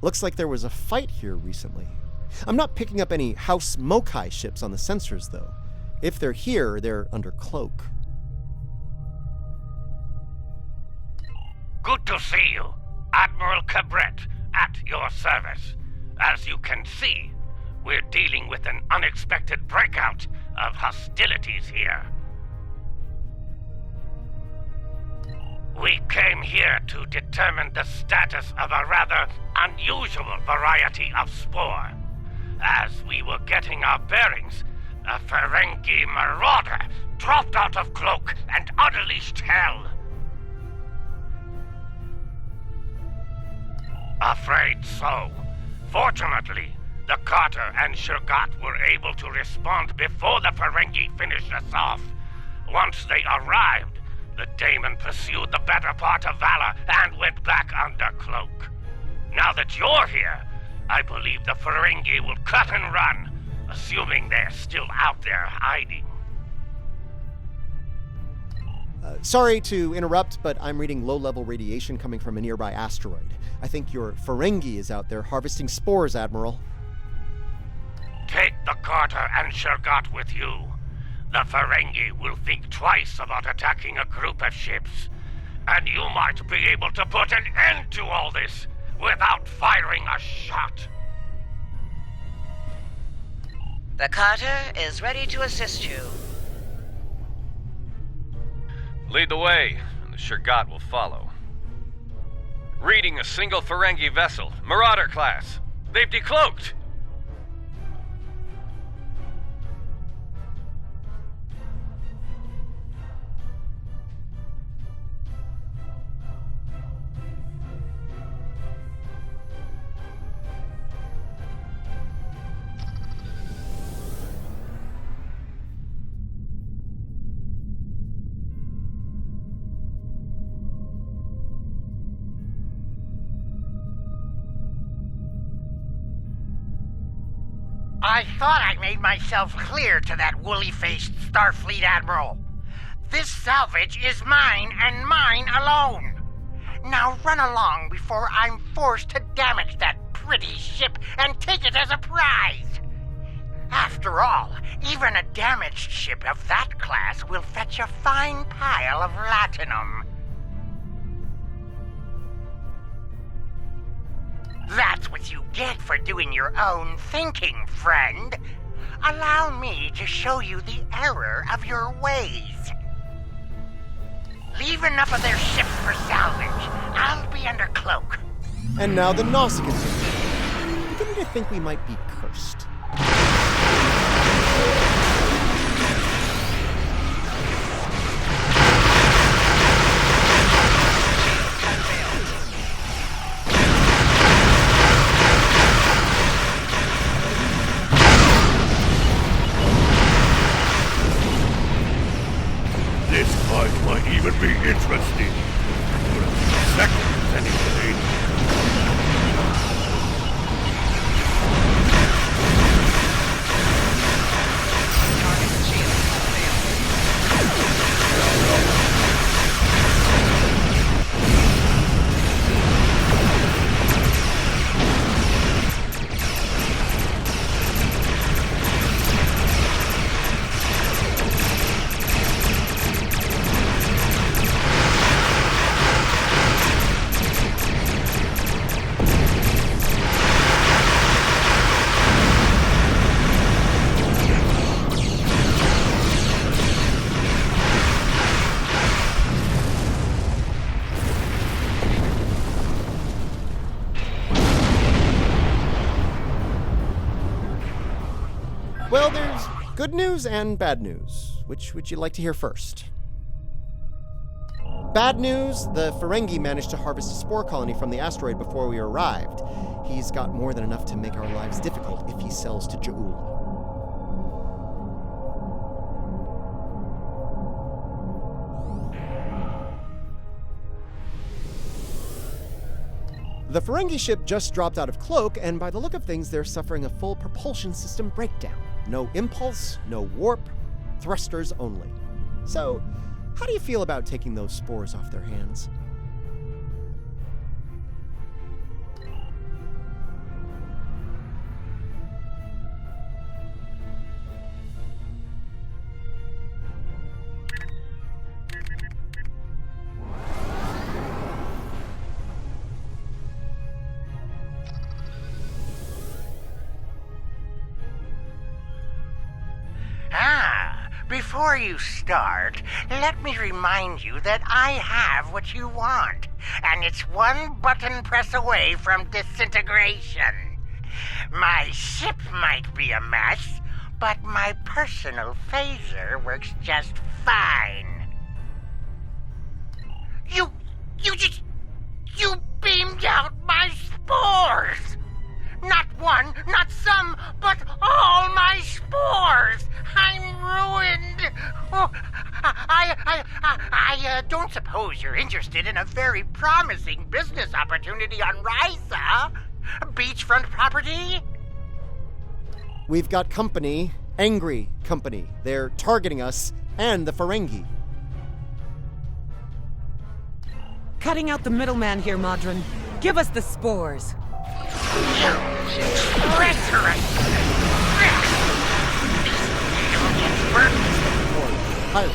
Looks like there was a fight here recently. I'm not picking up any House Mokai ships on the sensors, though. If they're here, they're under cloak. Good to see you. Admiral Cabret, at your service. As you can see, we're dealing with an unexpected breakout of hostilities here. We came here to determine the status of a rather unusual variety of spore. As we were getting our bearings, a Ferengi marauder dropped out of cloak and unleashed hell. Afraid so. Fortunately, the Carter and Shurgat were able to respond before the Ferengi finished us off. Once they arrived, the Daemon pursued the better part of Valor and went back under cloak. Now that you're here, I believe the Ferengi will cut and run, assuming they're still out there hiding. Sorry to interrupt, but I'm reading low-level radiation coming from a nearby asteroid. I think your Ferengi is out there harvesting spores, Admiral. Take the Carter and Shurgat with you. The Ferengi will think twice about attacking a group of ships, and you might be able to put an end to all this without firing a shot. The Carter is ready to assist you. Lead the way, and the Shurgat will follow. Reading a single Ferengi vessel, Marauder class. They've decloaked! I thought I made myself clear to that woolly-faced Starfleet Admiral. This salvage is mine and mine alone. Now run along before I'm forced to damage that pretty ship and take it as a prize. After all, even a damaged ship of that class will fetch a fine pile of latinum. That's what you get for doing your own thinking, friend. Allow me to show you the error of your ways. Leave enough of their ships for salvage. I'll be under cloak. And now the Nausicaans. Beginning to think we might be cursed. This fight might even be interesting. Seconds, anyway. Well, there's good news and bad news. Which would you like to hear first? Bad news, the Ferengi managed to harvest a spore colony from the asteroid before we arrived. He's got more than enough to make our lives difficult if he sells to Ja'ul. The Ferengi ship just dropped out of cloak, and by the look of things, they're suffering a full propulsion system breakdown. No impulse, no warp, thrusters only. So, how do you feel about taking those spores off their hands? before you start, let me remind you that I have what you want, and it's one button press away from disintegration. My ship might be a mess, but my personal phaser works just fine. You beamed out my spores! Not one, not some, but all my spores! I'm ruined! Oh, I don't suppose you're interested in a very promising business opportunity on Ryza? Beachfront property? We've got company, angry company. They're targeting us and the Ferengi. Cutting out the middleman here, Modron. Give us the spores. You treacherous! These aliens were... Pirate.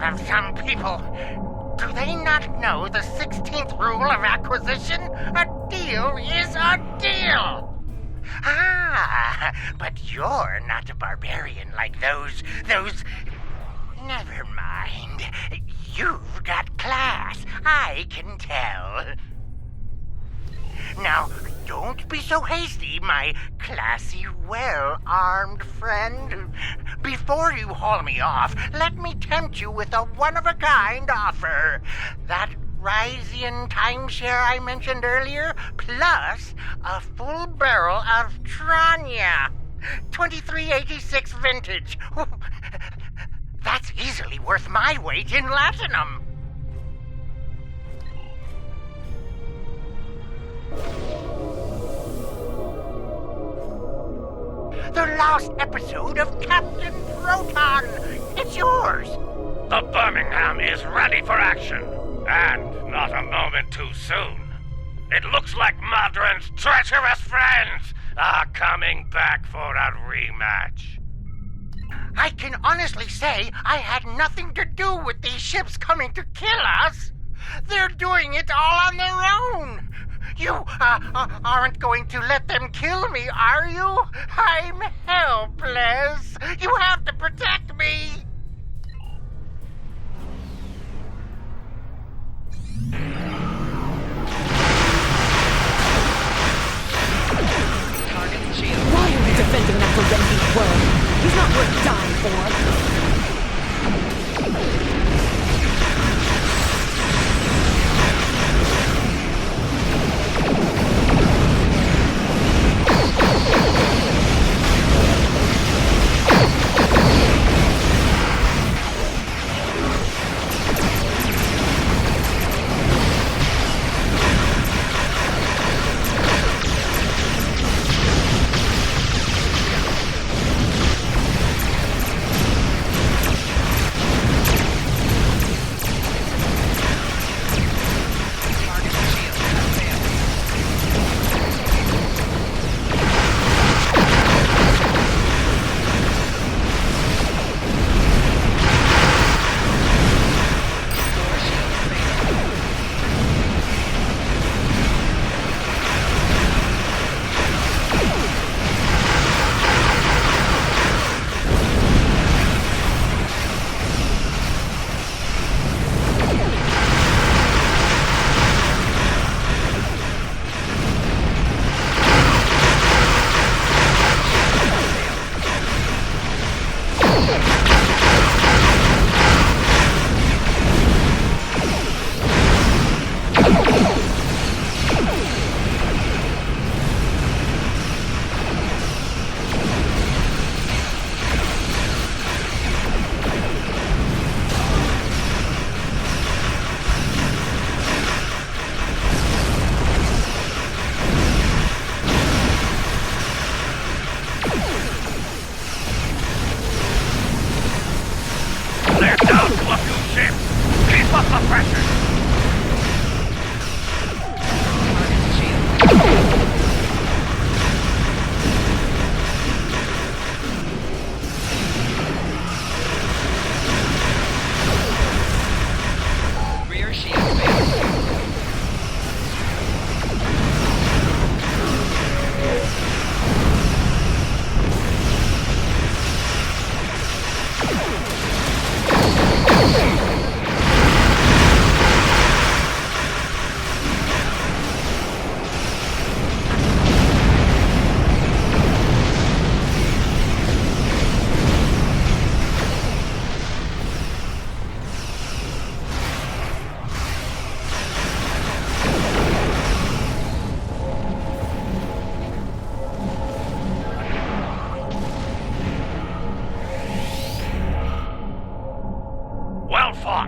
Of some people. Do they not know the 16th rule of acquisition? A deal is a deal! Ah, but you're not a barbarian like those... Never mind. You've got class, I can tell. Now, don't be so hasty, my classy, well-armed friend. Before you haul me off, let me tempt you with a one-of-a-kind offer. That Ryzian timeshare I mentioned earlier, plus a full barrel of Tranya. 2386 vintage. That's easily worth my weight in latinum. The last episode of Captain Proton. It's yours. The Birmingham is ready for action, and not a moment too soon. It looks like Modron's treacherous friends are coming back for a rematch. I can honestly say I had nothing to do with these ships coming to kill us. They're doing it all on their own. You aren't going to let them kill me, are you? I'm helpless. You have to protect me. Why are we defending that Ferengi world? He's not worth dying for.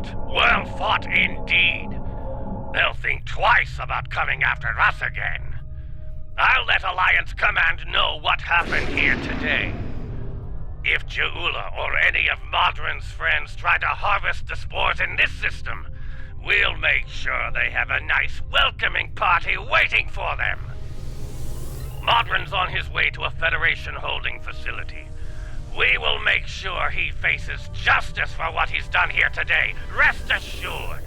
Well fought indeed. They'll think twice about coming after us again. I'll let Alliance Command know what happened here today. If Jeula or any of Modron's friends try to harvest the spores in this system, we'll make sure they have a nice welcoming party waiting for them. Modron's on his way to a Federation holding facility. We will make sure he faces justice for what he's done here today. Rest assured.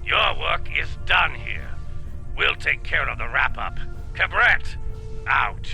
Your work is done here. We'll take care of the wrap-up. Cabret, out.